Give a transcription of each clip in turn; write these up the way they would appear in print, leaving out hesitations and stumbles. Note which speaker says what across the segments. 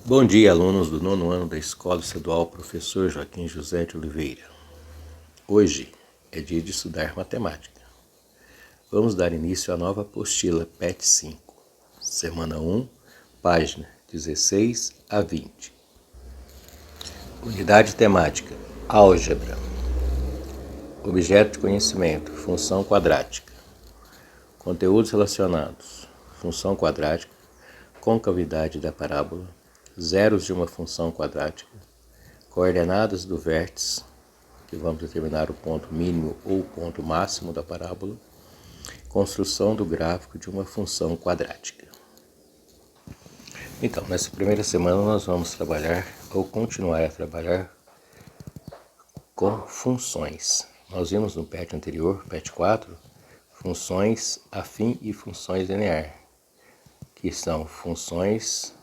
Speaker 1: Bom dia, alunos do 9º ano da Escola Estadual Professor Joaquim José de Oliveira. Hoje é dia de estudar matemática. Vamos dar início à nova apostila PET 5, semana 1, página 16 a 20. Unidade temática, álgebra. Objeto de conhecimento, função quadrática. Conteúdos relacionados, função quadrática, concavidade da parábola, zeros de uma função quadrática, coordenadas do vértice, que vamos determinar o ponto mínimo ou o ponto máximo da parábola, construção do gráfico de uma função quadrática. Então, nessa primeira semana nós vamos trabalhar ou continuar a trabalhar com funções. Nós vimos no PET anterior, PET 4, funções afim e funções linear, que são funções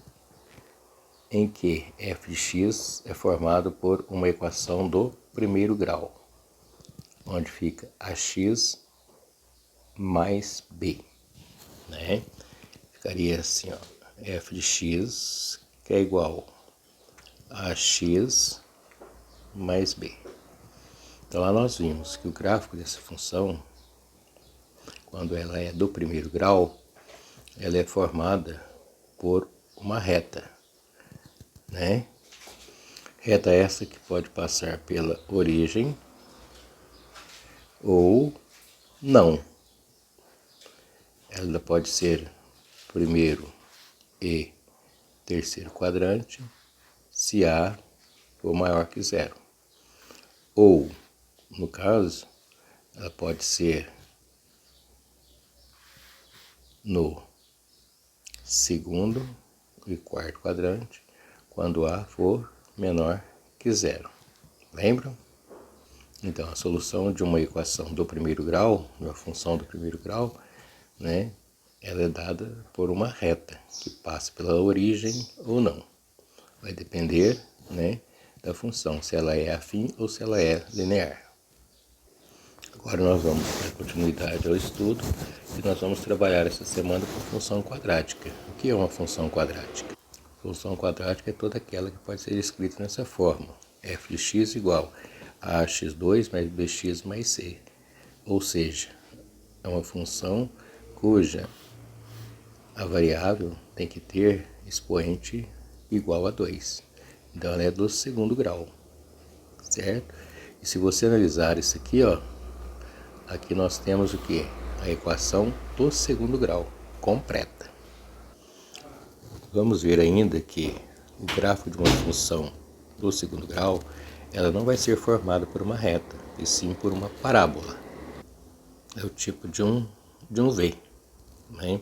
Speaker 1: em que f de x é formado por uma equação do primeiro grau, onde fica ax mais b, né? Ficaria assim, ó, f de x que é igual a x mais b. Então lá nós vimos que o gráfico dessa função, quando ela é do primeiro grau, ela é formada por uma reta, né? Reta essa que pode passar pela origem ou não. Ela pode ser primeiro e terceiro quadrante, se A for maior que zero. Ou, no caso, ela pode ser no segundo e quarto quadrante, quando A for menor que zero. Lembram? Então, a solução de uma equação do primeiro grau, de uma função do primeiro grau, né, ela é dada por uma reta que passa pela origem ou não. Vai depender, né, da função, se ela é afim ou se ela é linear. Agora nós vamos dar continuidade ao estudo e nós vamos trabalhar essa semana com função quadrática. O que é uma função quadrática? Função quadrática é toda aquela que pode ser escrita nessa forma: f de x igual a ax2 mais bx mais c. Ou seja, é uma função cuja a variável tem que ter expoente igual a 2. Então ela é do segundo grau, certo? E se você analisar isso aqui, ó, aqui nós temos o que? A equação do segundo grau, completa. Vamos ver ainda que o gráfico de uma função do segundo grau, ela não vai ser formada por uma reta, e sim por uma parábola. É o tipo de um V, né?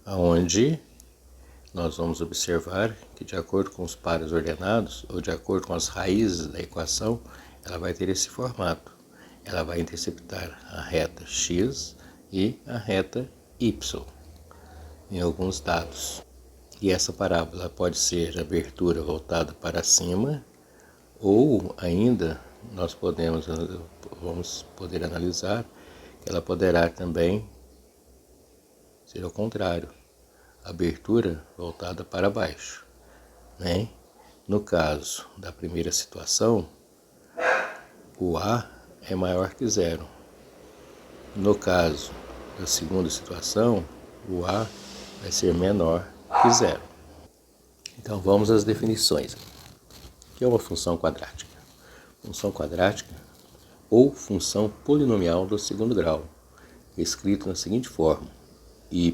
Speaker 1: Onde nós vamos observar que, de acordo com os pares ordenados, ou de acordo com as raízes da equação, ela vai ter esse formato. Ela vai interceptar a reta x e a reta y em alguns dados. E essa parábola pode ser abertura voltada para cima, ou ainda nós vamos poder analisar que ela poderá também ser ao contrário, abertura voltada para baixo, né? No caso da primeira situação, o A é maior que zero. No caso da segunda situação, o A vai ser menor que zero. Então vamos às definições. O que é uma função quadrática? Função quadrática ou função polinomial do segundo grau, escrito na seguinte forma: y,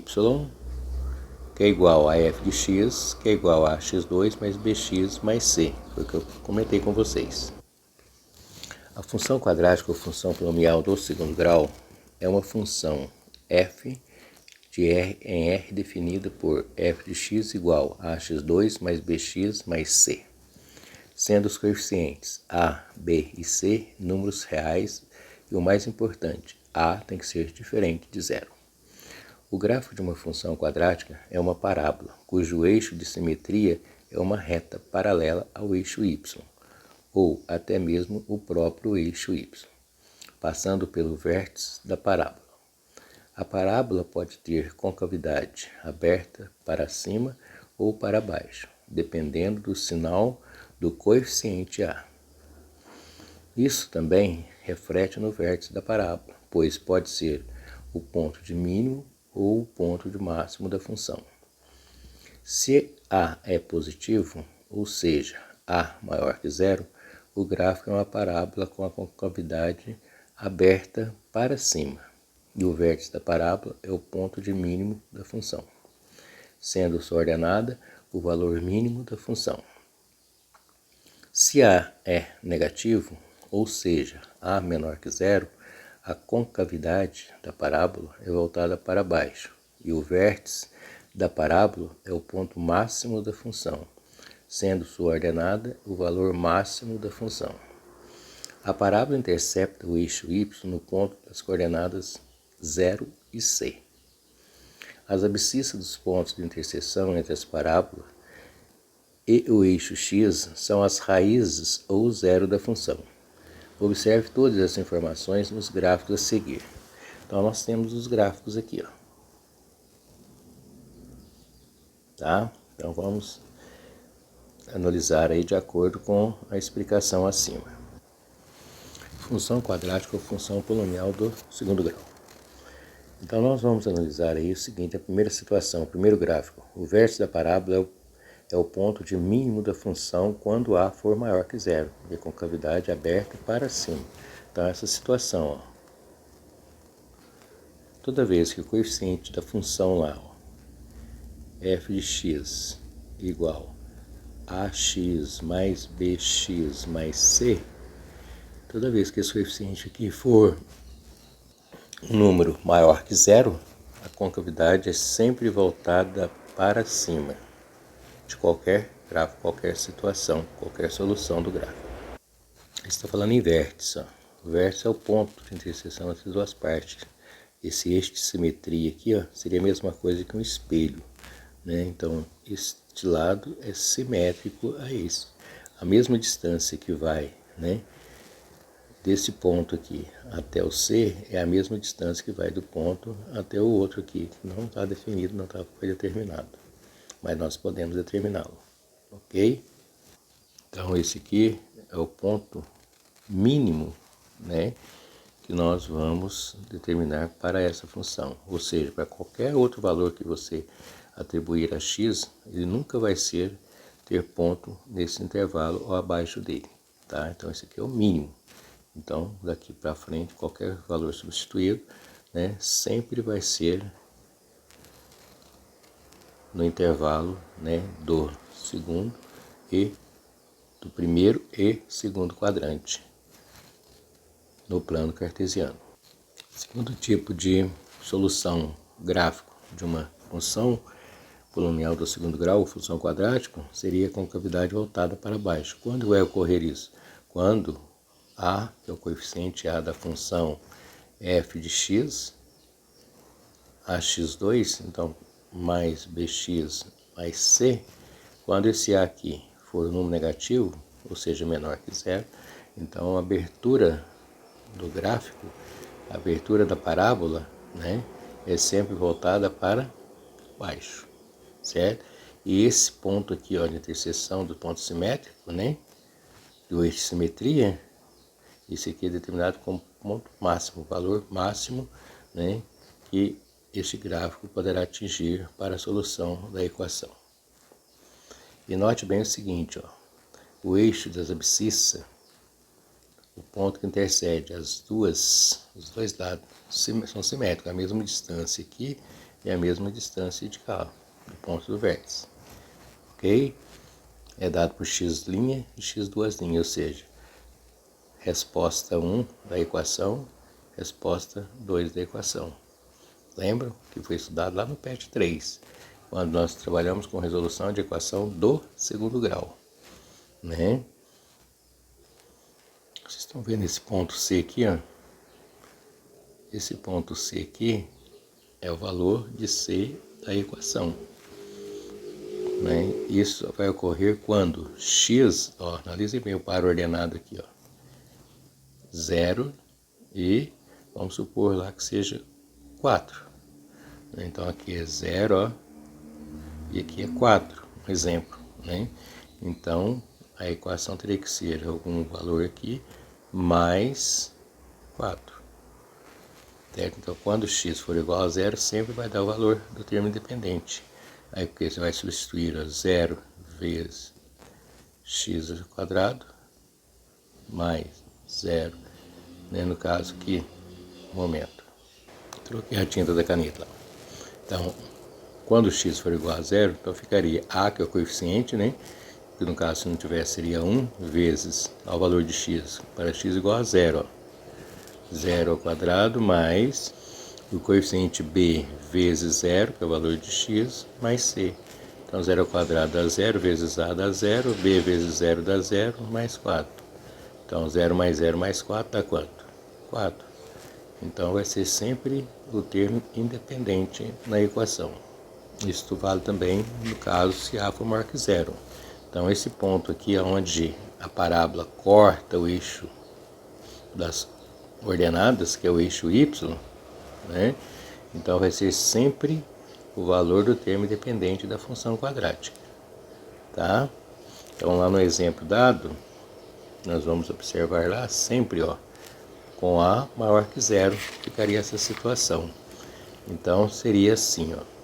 Speaker 1: que é igual a f de x, que é igual a x2 mais bx mais c, foi o que eu comentei com vocês. A função quadrática ou função polinomial do segundo grau é uma função f de r em R definida por f de x igual a x2 mais bx mais c, sendo os coeficientes a, b e c números reais e, o mais importante, a tem que ser diferente de zero. O gráfico de uma função quadrática é uma parábola, cujo eixo de simetria é uma reta paralela ao eixo y, ou até mesmo o próprio eixo y, passando pelo vértice da parábola. A parábola pode ter concavidade aberta para cima ou para baixo, dependendo do sinal do coeficiente A. Isso também reflete no vértice da parábola, pois pode ser o ponto de mínimo ou o ponto de máximo da função. Se A é positivo, ou seja, A maior que zero, o gráfico é uma parábola com a concavidade aberta para cima, e o vértice da parábola é o ponto de mínimo da função, sendo sua ordenada o valor mínimo da função. Se A é negativo, ou seja, A menor que zero, a concavidade da parábola é voltada para baixo, e o vértice da parábola é o ponto máximo da função, sendo sua ordenada o valor máximo da função. A parábola intercepta o eixo y no ponto das coordenadas 0 e c. As abscissas dos pontos de interseção entre as parábolas e o eixo x são as raízes ou zero da função. Observe todas essas informações nos gráficos a seguir. Então nós temos os gráficos aqui, ó. Tá? Então vamos analisar aí de acordo com a explicação acima. Função quadrática ou função polinomial do segundo grau. Então nós vamos analisar aí o seguinte, a primeira situação, o primeiro gráfico. O vértice da parábola é o ponto de mínimo da função quando A for maior que zero, e a concavidade aberta para cima. Então essa situação, ó, toda vez que o coeficiente da função lá, ó, f de x igual a ax mais bx mais c, toda vez que esse coeficiente aqui for um número maior que zero, a concavidade é sempre voltada para cima de qualquer gráfico, qualquer situação, qualquer solução do gráfico. Está falando em vértice. Ó. O vértice é o ponto de interseção entre as duas partes. Esse eixo de simetria aqui, ó, seria a mesma coisa que um espelho, né? Então, este lado é simétrico a esse. A mesma distância que vai, né, desse ponto aqui até o C é a mesma distância que vai do ponto até o outro aqui, que não está definido, não foi determinado, mas nós podemos determiná-lo, ok? Então esse aqui é o ponto mínimo, né, que nós vamos determinar para essa função, ou seja, para qualquer outro valor que você atribuir a x, ele nunca vai ter ponto nesse intervalo ou abaixo dele, tá? Então esse aqui é o mínimo. Então, daqui para frente, qualquer valor substituído, né, sempre vai ser no intervalo, né, do primeiro e segundo quadrante, no plano cartesiano. Segundo tipo de solução gráfico de uma função polinomial do segundo grau, função quadrática, seria a concavidade voltada para baixo. Quando vai ocorrer isso? Quando A, que é o coeficiente A da função f de x, ax2, então mais bx mais c, quando esse A aqui for um número negativo, ou seja, menor que zero, então a abertura do gráfico, a abertura da parábola, né, é sempre voltada para baixo, certo? E esse ponto aqui, ó, de interseção do ponto simétrico, né, do eixo de simetria, isso aqui é determinado como ponto máximo, valor máximo, né, que este gráfico poderá atingir para a solução da equação. E note bem o seguinte, ó, o eixo das abscissas, o ponto que intercede os dois lados são simétricos, a mesma distância aqui e a mesma distância de cá, do ponto do vértice, ok? É dado por x' e x duas linhas, ou seja, resposta 1 da equação, resposta 2 da equação. Lembram que foi estudado lá no PET 3, quando nós trabalhamos com resolução de equação do segundo grau, né? Vocês estão vendo esse ponto C aqui, ó? Esse ponto C aqui é o valor de C da equação, né? Isso vai ocorrer quando x, ó, analise bem o par ordenado aqui, ó, 0 e vamos supor lá que seja 4. Então aqui é 0, ó, e aqui é 4, um exemplo, né? Então, a equação teria que ser algum valor aqui mais 4. Certo? Então, quando x for igual a zero, sempre vai dar o valor do termo independente. Aí, porque você vai substituir a 0 vezes x ao quadrado mais 0, né? No caso aqui, momento. Troquei a tinta da caneta lá. Então, quando x for igual a zero, então ficaria a, que é o coeficiente, né? Que no caso, se não tivesse, seria 1 vezes ao valor de x, para x igual a zero. 0 ao quadrado mais o coeficiente b vezes 0, que é o valor de x, mais c. Então, 0 ao quadrado dá 0, vezes a dá 0, b vezes 0 dá 0, mais 4. Então, 0 mais 0 mais 4 dá quanto? 4. Então, vai ser sempre o termo independente na equação. Isso vale também no caso se a for maior que zero. Então, esse ponto aqui é onde a parábola corta o eixo das ordenadas, que é o eixo y, né? Então, vai ser sempre o valor do termo independente da função quadrática. Tá? Então, lá no exemplo dado, nós vamos observar lá sempre, ó, com a maior que zero, ficaria essa situação. Então, seria assim, ó.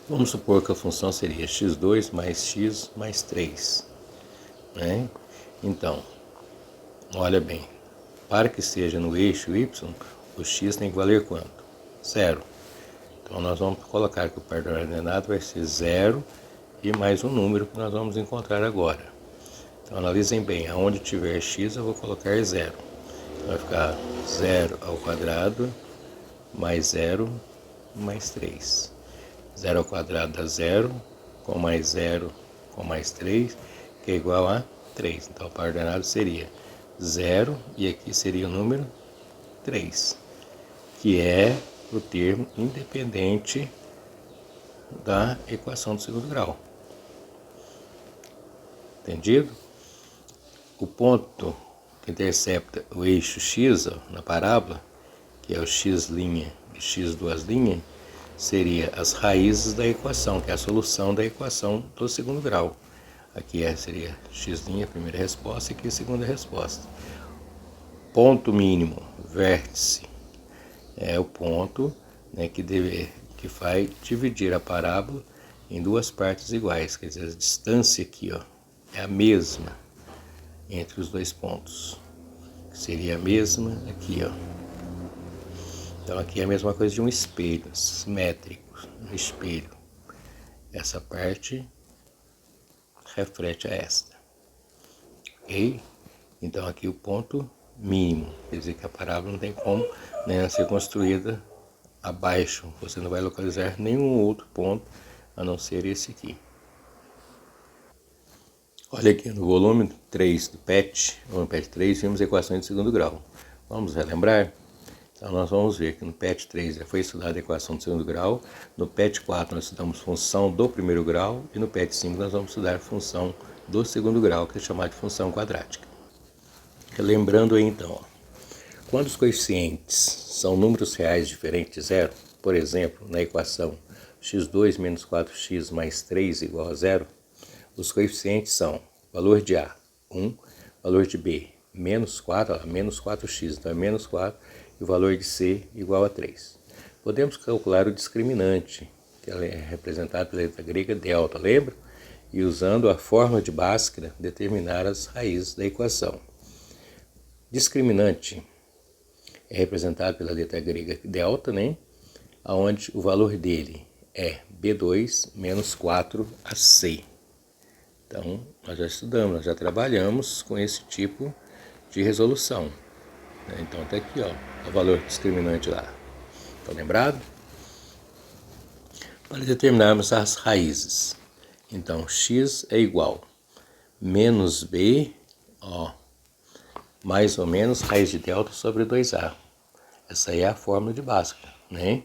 Speaker 1: Vamos supor que a função seria x2 mais x mais 3. Né? Então, olha bem, para que seja no eixo y, o x tem que valer quanto? 0. Então, nós vamos colocar que o par da ordenada vai ser 0 e mais um número que nós vamos encontrar agora. Então, analisem bem, aonde tiver x eu vou colocar 0. Então, vai ficar 0 ao quadrado mais 0 mais 3. 0 ao quadrado dá 0, com mais 0, com mais 3, que é igual a 3. Então, o par ordenado seria 0, e aqui seria o número 3, que é o termo independente da equação do segundo grau. Entendido? O ponto que intercepta o eixo x, ó, na parábola, que é o x' e x duas linhas, seria as raízes da equação, que é a solução da equação do segundo grau. Aqui seria x', primeira resposta, e aqui segunda resposta. Ponto mínimo, vértice, é o ponto, né, que vai dividir a parábola em duas partes iguais. Quer dizer, a distância aqui, ó, é a mesma entre os dois pontos. Seria a mesma aqui, ó. Então, aqui é a mesma coisa de um espelho, simétrico, um espelho. Essa parte reflete a esta. Ok? Então, aqui o ponto mínimo. Quer dizer que a parábola não tem como, né, ser construída abaixo. Você não vai localizar nenhum outro ponto, a não ser esse aqui. Olha aqui no volume 3 do PET, no PET 3, vimos equações de segundo grau. Vamos relembrar? Então, nós vamos ver que no PET 3 já foi estudada a equação do segundo grau, no PET 4 nós estudamos função do primeiro grau, e no PET 5 nós vamos estudar função do segundo grau, que é chamada de função quadrática. Lembrando aí então, ó, quando os coeficientes são números reais diferentes de zero, por exemplo, na equação x2 menos 4x mais 3 igual a zero, os coeficientes são valor de A, 1, valor de B, menos 4, ó, menos 4x, então é menos 4, e o valor de C igual a 3. Podemos calcular o discriminante, que é representado pela letra grega delta, lembra? E usando a fórmula de Bhaskara, determinar as raízes da equação. Discriminante é representado pela letra grega delta, né? Onde o valor dele é B2 menos 4AC. Então, nós já estudamos, nós já trabalhamos com esse tipo de resolução. Então, está aqui, ó, o valor discriminante lá. Estão lembrados? Para determinarmos as raízes. Então, x é igual menos b, ó, mais ou menos raiz de delta sobre 2a. Essa aí é a fórmula de Bhaskara, né?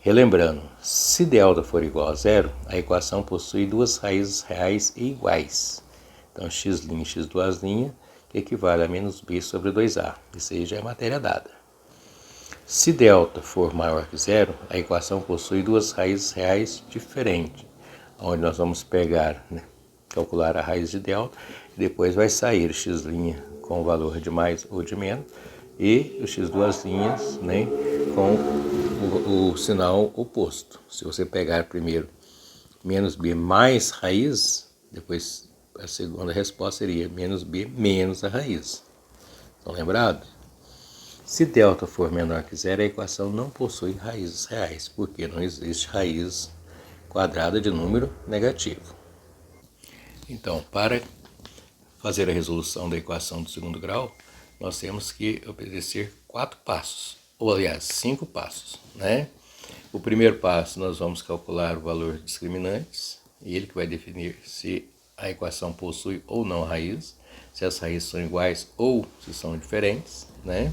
Speaker 1: Relembrando, se delta for igual a zero, a equação possui duas raízes reais e iguais. Então, x' e x duas linhas, que equivale a menos b sobre 2a. Isso aí já é matéria dada. Se delta for maior que zero, a equação possui duas raízes reais diferentes, onde nós vamos pegar, né, calcular a raiz de delta, e depois vai sair o x' com o valor de mais ou de menos, e o x duas linhas, né, com o sinal oposto. Se você pegar primeiro menos b mais raiz, depois a segunda resposta seria menos b menos a raiz. Estão lembrados? Se delta for menor que zero, a equação não possui raízes reais, porque não existe raiz quadrada de número negativo. Então, para fazer a resolução da equação do segundo grau, nós temos que obedecer 4 passos, ou aliás, 5 passos, né? O primeiro passo, nós vamos calcular o valor de discriminantes, e ele que vai definir se a equação possui ou não raiz, se as raízes são iguais ou se são diferentes, né?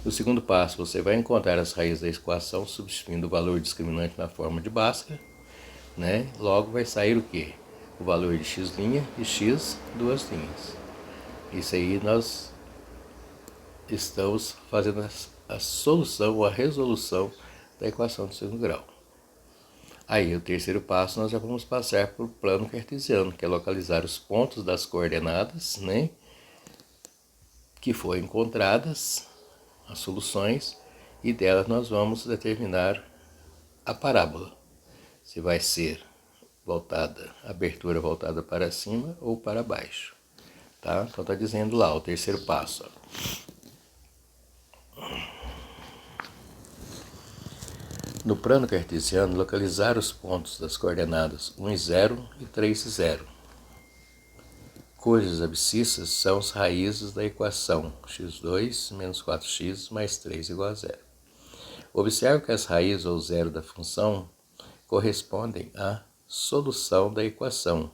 Speaker 1: No segundo passo, você vai encontrar as raízes da equação substituindo o valor discriminante na forma de Bhaskara, né? Logo vai sair o quê? O valor de x' e x duas linhas. Isso aí nós estamos fazendo a solução ou a resolução da equação do segundo grau. Aí, o terceiro passo, nós já vamos passar para o plano cartesiano, que é localizar os pontos das coordenadas, né, que foram encontradas, as soluções, e delas nós vamos determinar a parábola, se vai ser voltada, abertura voltada para cima ou para baixo, tá? Então está dizendo lá, o terceiro passo, ó. No plano cartesiano, localizar os pontos das coordenadas 1 e 0 e 3 e 0, cujas abscissas são as raízes da equação x2 menos 4x mais 3 igual a 0. Observe que as raízes ou zero da função correspondem à solução da equação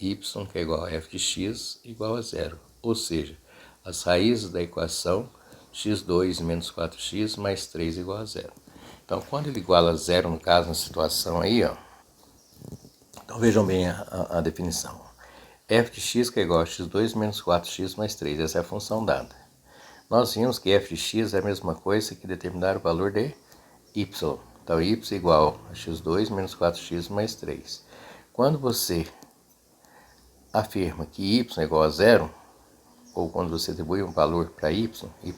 Speaker 1: y, que é igual a f de x, igual a 0. Ou seja, as raízes da equação x2 menos 4x mais 3 igual a 0. Então, quando ele iguala a 0, no caso, na situação aí, ó, então vejam bem a definição. F de x que é igual a x2 menos 4x mais 3, essa é a função dada. Nós vimos que f de x é a mesma coisa que determinar o valor de y. Então, y é igual a x2 menos 4x mais 3. Quando você afirma que y é igual a 0, ou quando você atribui um valor para y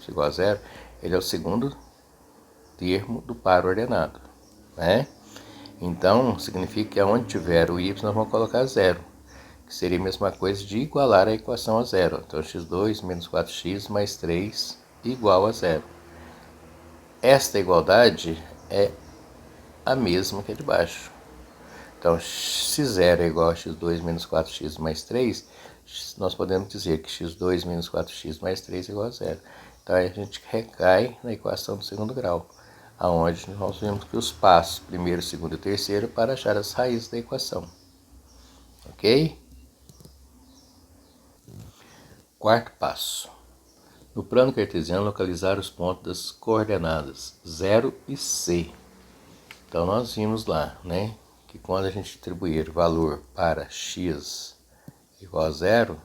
Speaker 1: igual a 0, ele é o segundo termo do par ordenado, né? Então, significa que aonde tiver o y, nós vamos colocar 0, que seria a mesma coisa de igualar a equação a 0. Então, x2 menos 4x mais 3 igual a 0. Esta igualdade é a mesma que a de baixo. Então, se 0 é igual a x2 menos 4x mais 3, nós podemos dizer que x2 menos 4x mais 3 é igual a 0. Então, aí a gente recai na equação do segundo grau, aonde nós vemos que os passos, primeiro, segundo e terceiro, para achar as raízes da equação. Ok? Quarto passo. No plano cartesiano, localizar os pontos das coordenadas 0 e c. Então, nós vimos lá, né, que quando a gente atribuir valor para x igual a 0,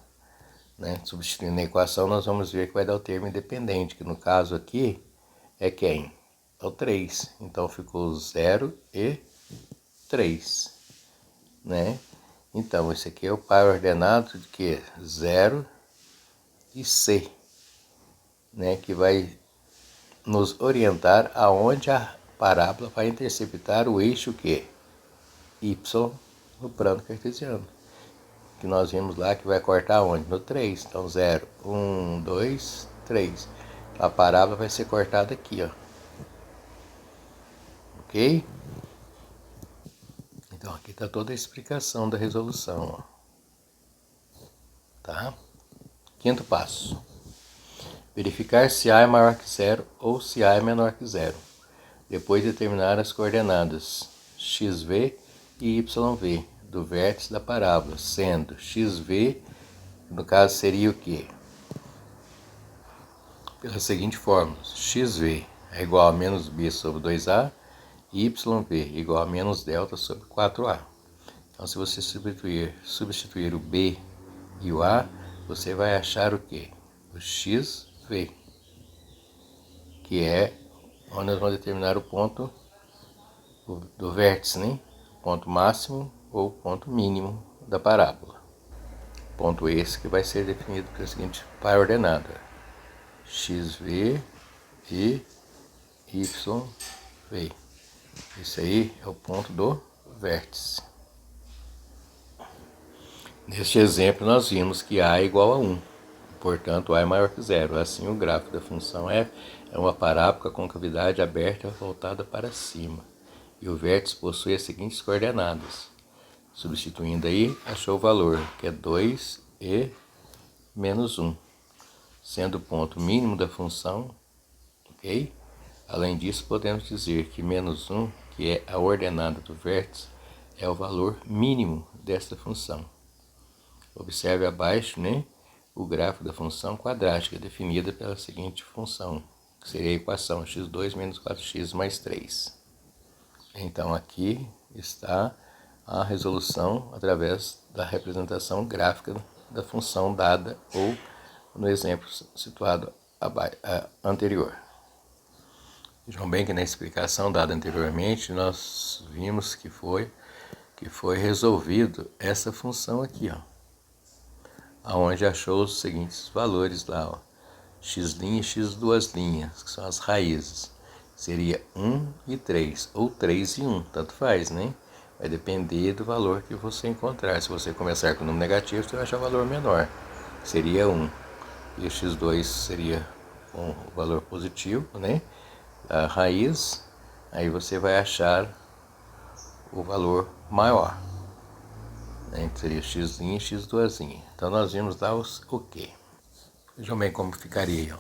Speaker 1: né, substituindo a equação, nós vamos ver que vai dar o termo independente, que no caso aqui é quem? É o 3. Então, ficou 0 e 3, né? Então, esse aqui é o par ordenado de que? 0 e c, né, que vai nos orientar aonde a parábola vai interceptar o eixo que? Y no plano cartesiano. Que nós vimos lá que vai cortar onde? No 3. Então, 0, 1, 2, 3. A parábola vai ser cortada aqui, ó. Ok? Então, aqui está toda a explicação da resolução, ó. Tá? Quinto passo. Verificar se A é maior que 0 ou se A é menor que 0. Depois determinar as coordenadas xv e yv do vértice da parábola, sendo xv, no caso seria o quê? Pela seguinte fórmula: xv é igual a menos b sobre 2a e yv igual a menos delta sobre 4a. Então, se você substituir o b e o a, você vai achar o quê? O xv, que é onde nós vamos determinar o ponto do vértice, né? Ponto máximo ou ponto mínimo da parábola. Ponto esse que vai ser definido pela seguinte par ordenada: xv e yv. Esse aí é o ponto do vértice. Neste exemplo, nós vimos que A é igual a 1, portanto, A é maior que zero. Assim, o gráfico da função f é uma parábola com a concavidade aberta e voltada para cima, e o vértice possui as seguintes coordenadas. Substituindo aí, achou o valor, que é 2 e menos 1, sendo o ponto mínimo da função, ok? Além disso, podemos dizer que menos 1, que é a ordenada do vértice, é o valor mínimo desta função. Observe abaixo, né, o gráfico da função quadrática definida pela seguinte função, que seria a equação x2 menos 4x mais 3. Então aqui está a resolução através da representação gráfica da função dada ou no exemplo situado anterior. Vejam bem que na explicação dada anteriormente nós vimos que foi resolvido essa função aqui, ó, aonde achou os seguintes valores lá, ó, x' e x', que são as raízes. Seria 1 e 3, ou 3 e 1, tanto faz, né? Vai depender do valor que você encontrar. Se você começar com o número negativo, você vai achar o valor menor, que seria 1. E o x2 seria com o valor positivo, né? A raiz, aí você vai achar o valor maior, né? Seria x' e x'. Então nós vimos lá o quê? Vejam bem como ficaria.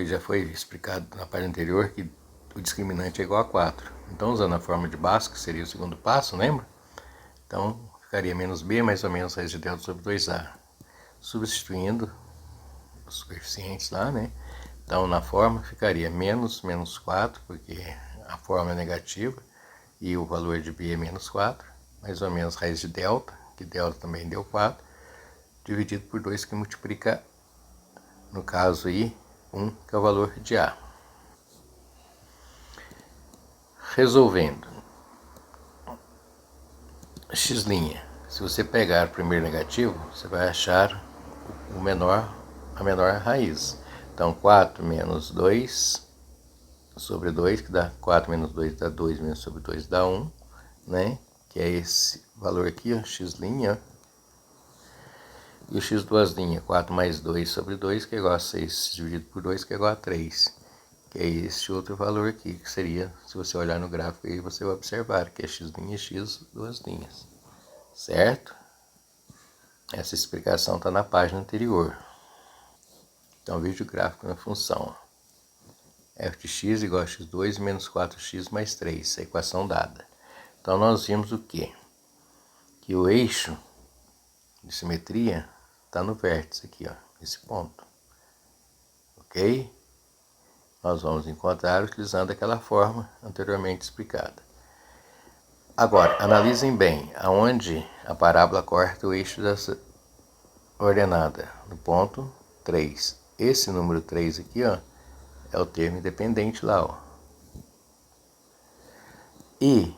Speaker 1: Já foi explicado na parte anterior que o discriminante é igual a 4. Então, usando a forma de Bhaskara, que seria o segundo passo, lembra? Então, ficaria menos b mais ou menos raiz de delta sobre 2a. Substituindo os coeficientes lá, né? Então, na forma, ficaria menos 4, porque a forma é negativa, e o valor de b é menos 4, mais ou menos raiz de delta, que delta também deu 4, dividido por 2, que multiplica, no caso aí, 1, que é o valor de A. Resolvendo, x', se você pegar o primeiro negativo, você vai achar a menor raiz. Então, 4 menos 2 sobre 2, que dá 4 menos 2 dá 2, menos sobre 2 dá 1, né? Que é esse valor aqui, ó, x', e o x', 4 mais 2 sobre 2, que é igual a 6 dividido por 2, que é igual a 3. Que é esse outro valor aqui, que seria, se você olhar no gráfico aí, você vai observar que é x' e x'. Certo? Essa explicação está na página anterior. Então, veja o gráfico na função. F de x igual a x2 menos 4x mais 3, a equação dada. Então, nós vimos o quê? Que o eixo de simetria está no vértice aqui, ó, nesse ponto. Ok? Nós vamos encontrar utilizando aquela forma anteriormente explicada. Agora, analisem bem aonde a parábola corta o eixo dessa ordenada, no ponto 3. Esse número 3 aqui, ó, é o termo independente lá, ó. E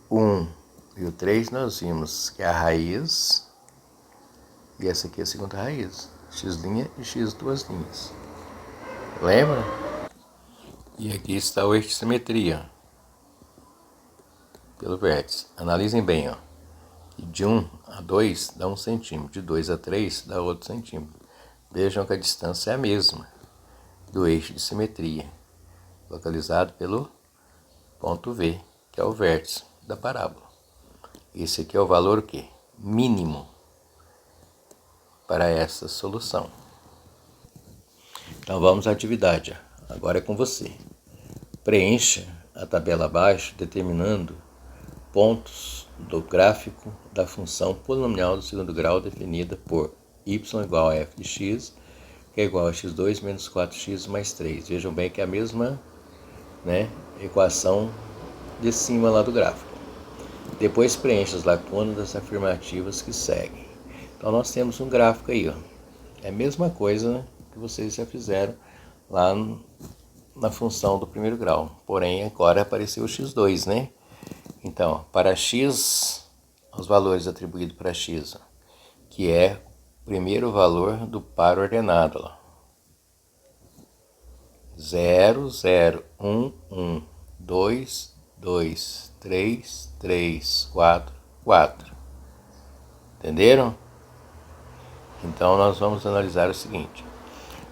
Speaker 1: o 1 e o 3 nós vimos que é a raiz, e essa aqui é a segunda raiz, x' e x'. Lembra? E aqui está o eixo de simetria pelo vértice. Analisem bem, ó. De 1 a 2 dá 1 centímetro, de 2 a 3 dá outro centímetro. Vejam que a distância é a mesma do eixo de simetria, localizado pelo ponto V, que é o vértice da parábola. Esse aqui é o valor o quê? Mínimo para essa solução. Então vamos à atividade. Agora é com você. Preencha a tabela abaixo, determinando pontos do gráfico da função polinomial do segundo grau definida por y igual a f de x, que é igual a x2 menos 4x mais 3. Vejam bem que é a mesma, né, equação de cima lá do gráfico. Depois preencha as lacunas das afirmativas que seguem. Então nós temos um gráfico aí, ó. É a mesma coisa, né, que vocês já fizeram lá na função do primeiro grau. Porém, agora apareceu o x2, né? Então, para x, os valores atribuídos para x, que é o primeiro valor do par ordenado, ó. 0, 0, 1, 1, 2, 2, 3, 3, 4, 4. Entenderam? Então, nós vamos analisar o seguinte.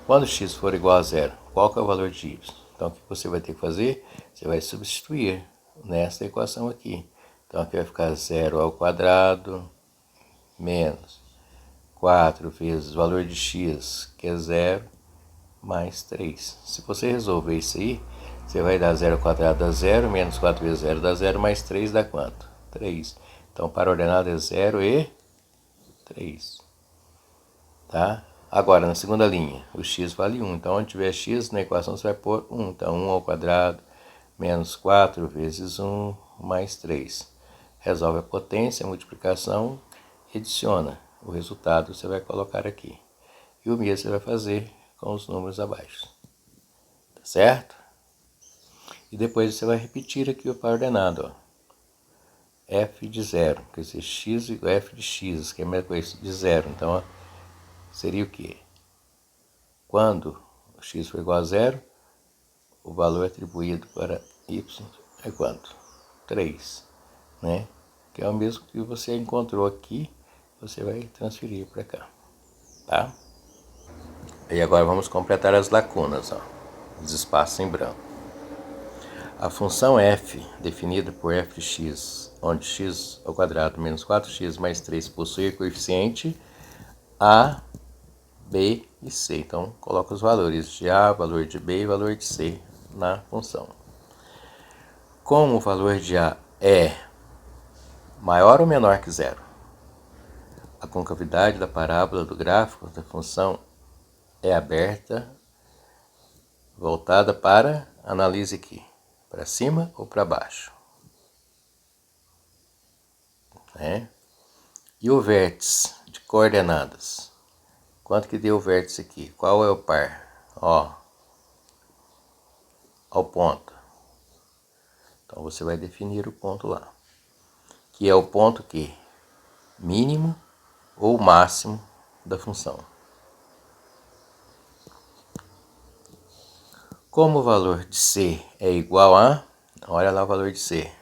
Speaker 1: Quando x for igual a zero, qual que é o valor de y? Então, o que você vai ter que fazer? Você vai substituir nessa equação aqui. Então, aqui vai ficar 0 ao quadrado menos 4 vezes o valor de x, que é 0, mais 3. Se você resolver isso aí, você vai dar 0 ao quadrado dá 0, menos 4 vezes 0 dá 0, mais 3 dá quanto? 3. Então, para ordenado é 0 e 3. Tá? Agora, na segunda linha, o x vale 1. Então, onde tiver x na equação, você vai pôr 1. Então, 1 ao quadrado menos 4 vezes 1 mais 3. Resolve a potência, a multiplicação e adiciona. O resultado você vai colocar aqui. E o mesmo você vai fazer com os números abaixo. Tá certo? E depois você vai repetir aqui o par ordenado. Ó. F de 0, quer dizer, x igual a f de x, que é a mesma coisa de 0. Então, ó, seria o quê? Quando o x for igual a 0, o valor atribuído para y é quanto? 3, né? Que é o mesmo que você encontrou aqui, você vai transferir para cá, tá? E agora vamos completar as lacunas, ó, os espaços em branco. A função f, definida por f de x, onde x ao quadrado menos 4x mais 3 possui coeficiente a, b e c. Então, coloca os valores de a, valor de b e valor de c na função. Como o valor de a é maior ou menor que zero, a concavidade da parábola do gráfico da função é aberta, voltada para, analise aqui, para cima ou para baixo. Né? E o vértice de coordenadas? Quanto que deu o vértice aqui? Qual é o par? Ó, ao ponto. Então você vai definir o ponto lá. Que é o ponto que? Mínimo ou máximo da função. Como o valor de C é igual a... Olha lá o valor de C.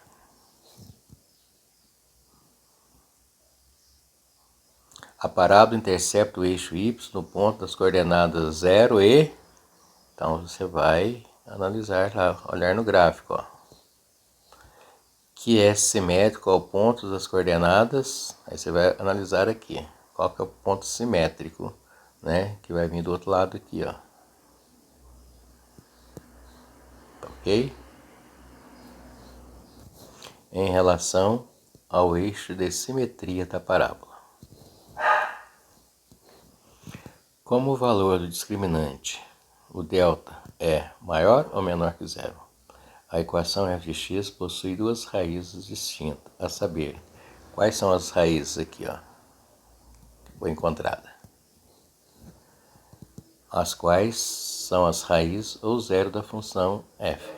Speaker 1: A parábola intercepta o eixo Y no ponto das coordenadas 0 e... Então você vai analisar lá, olhar no gráfico, ó. Que é simétrico ao ponto das coordenadas, aí você vai analisar aqui, qual que é o ponto simétrico, né, que vai vir do outro lado aqui, ó. Ok? Em relação ao eixo de simetria da parábola. Como o valor do discriminante, o delta, é maior ou menor que zero, a equação f de x possui duas raízes distintas, a saber, quais são as raízes aqui, ó, que foi encontrada? As quais são as raízes ou zero da função f,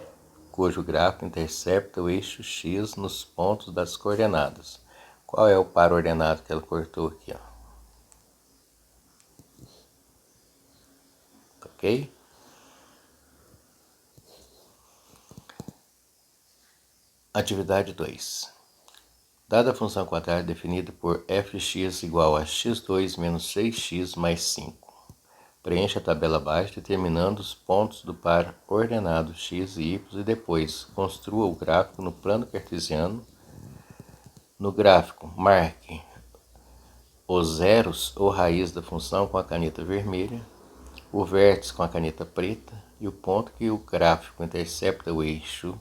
Speaker 1: cujo gráfico intercepta o eixo x nos pontos das coordenadas. Qual é o par ordenado que ela cortou aqui, ó? Ok? Atividade 2. Dada a função quadrada definida por f de x igual a x2 menos 6x mais 5, preencha a tabela abaixo determinando os pontos do par ordenado x e y e depois construa o gráfico no plano cartesiano. No gráfico, marque os zeros ou raiz da função com a caneta vermelha, o vértice com a caneta preta e o ponto que o gráfico intercepta o eixo,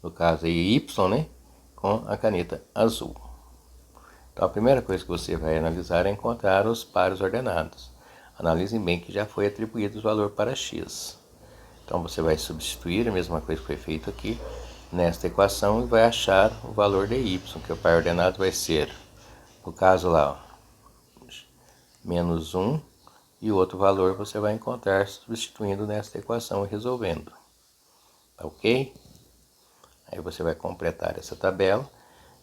Speaker 1: no caso aí y, né, com a caneta azul. Então a primeira coisa que você vai analisar é encontrar os pares ordenados. Analisem bem que já foi atribuído o valor para x. Então você vai substituir a mesma coisa que foi feito aqui nesta equação e vai achar o valor de y, que o par ordenado vai ser, no caso lá, ó, menos 1, e o outro valor você vai encontrar substituindo nesta equação e resolvendo. Tá ok? Aí você vai completar essa tabela.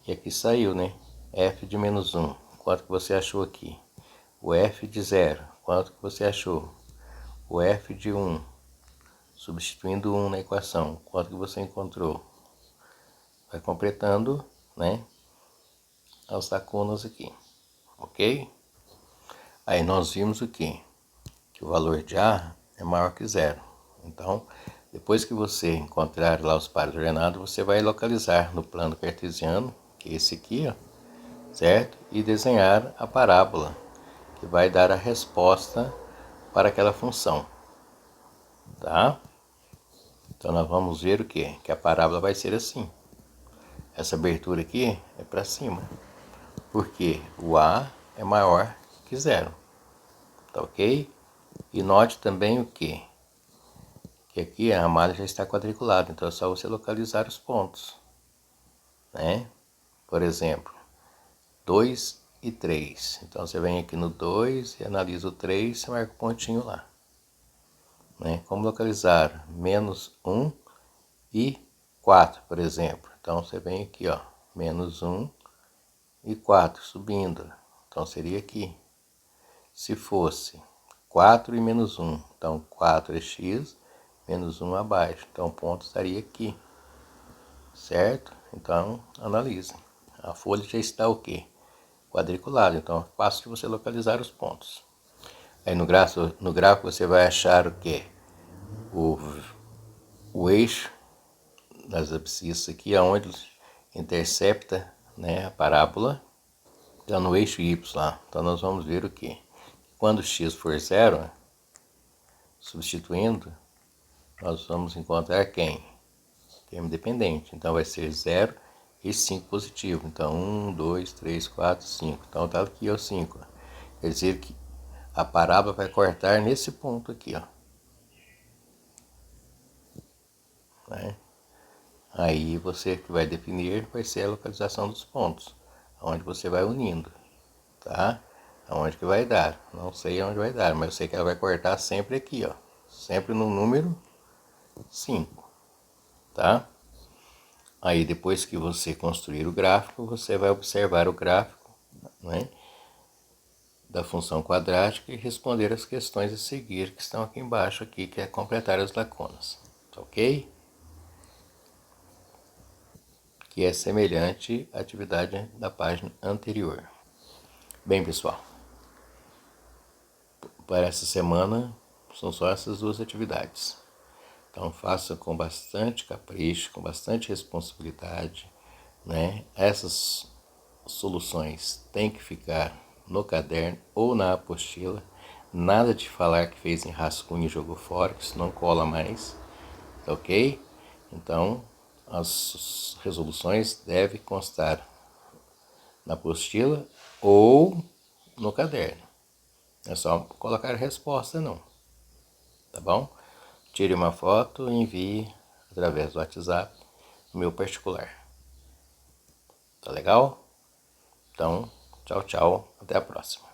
Speaker 1: E aqui saiu, né? F de menos 1, quanto que você achou aqui? O F de 0, quanto que você achou? O F de 1, substituindo 1 na equação, quanto que você encontrou? Vai completando, né? As lacunas aqui, ok? Aí nós vimos o quê? Que o valor de A é maior que 0. Então, depois que você encontrar lá os pares ordenados, você vai localizar no plano cartesiano, que é esse aqui, ó, certo? E desenhar a parábola, que vai dar a resposta para aquela função, tá? Então nós vamos ver o quê? Que a parábola vai ser assim. Essa abertura aqui é para cima, porque o A é maior que 0, tá ok? E note também o quê? Que aqui a malha já está quadriculada, então é só você localizar os pontos, né? Por exemplo, 2 e 3. Então você vem aqui no 2 e analisa o 3, você marca o pontinho lá. Né? Como localizar menos 1 e 4, por exemplo. Então você vem aqui, ó, menos 1 e 4, subindo. Então seria aqui. Se fosse 4 e menos 1, então 4 é x, menos 1 abaixo. Então o ponto estaria aqui, certo? Então analisa. A folha já está o quê? Quadriculada, então é fácil de você localizar os pontos. Aí no gráfico você vai achar o quê? O eixo das abscissas aqui, onde intercepta, né, a parábola, então no eixo y. Então nós vamos ver o quê? Quando x for 0, substituindo, nós vamos encontrar quem? Termo dependente. Então vai ser 0 e 5 positivo. Então 1, 2, 3, 4, 5. Então tá aqui o 5. Quer dizer que a parábola vai cortar nesse ponto aqui, ó. Né? Aí você que vai definir vai ser a localização dos pontos, onde você vai unindo, tá? Aonde que vai dar, não sei aonde vai dar, mas eu sei que ela vai cortar sempre aqui, ó, sempre no número 5, tá? Aí depois que você construir o gráfico, você vai observar o gráfico, né, da função quadrática e responder as questões a seguir que estão aqui embaixo, aqui, que é completar as lacunas, ok? Que é semelhante à atividade da página anterior. Bem, pessoal, para essa semana são só essas duas atividades. Então faça com bastante capricho, com bastante responsabilidade, né? Essas soluções têm que ficar no caderno ou na apostila. Nada de falar que fez em rascunho e jogou fora, que isso não cola mais, ok? Então as resoluções devem constar na apostila ou no caderno. Não é só colocar a resposta, não. Tá bom? Tire uma foto e envie através do WhatsApp, no meu particular. Tá legal? Então, tchau, tchau. Até a próxima.